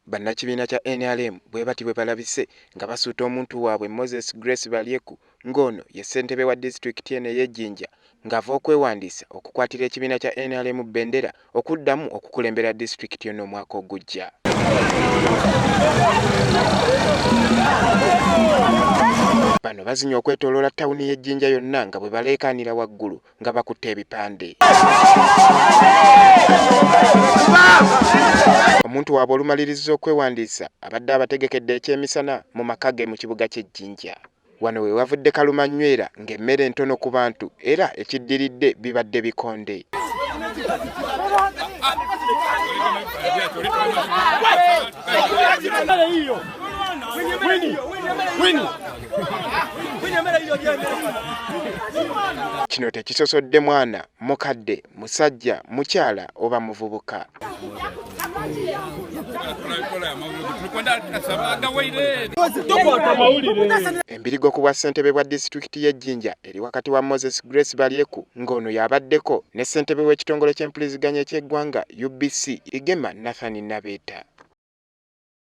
Bannakibiina kya NRM bwe bati bwe balabise nga basuuta omuntu waabwe Moses Grace Balyeku ng'ono ye ssentebe wa disitulikiti eno ey'Ejjinja ng'ava okwewandiisa okukwatira ekibiina kya NRM bbendera okuddamu okukulembera disitulikiti eno omwaka ogujja. Bano bazinye okwetooloola ttawuni y'Ejjinja yonna nga bwe baleekaanira waggulu nga bakutte ebipande. Omuntu waabwe olumaliriza okwewandiisa abadde abategekedde ekyemisana mu maka ge mu kibuga ky'Ejjinja. Wano we wavudde kalumanywera ng'emmere ntono ku bantu era ekiddiridde bibadde bikonde. Kino tekisosodde mwana, mukadde, musajja, mukyala oba muvubuka. Embirigo ku bwa ssentebe bwa disitulikiti y'Ejjinja eri wakati wa Moses Grace Balyeku ng'ono yabaddeko ne ssentebe w'ekitongole ky'empuliziganya eky'eggwanga UBC Igema Nathan Nabeeta.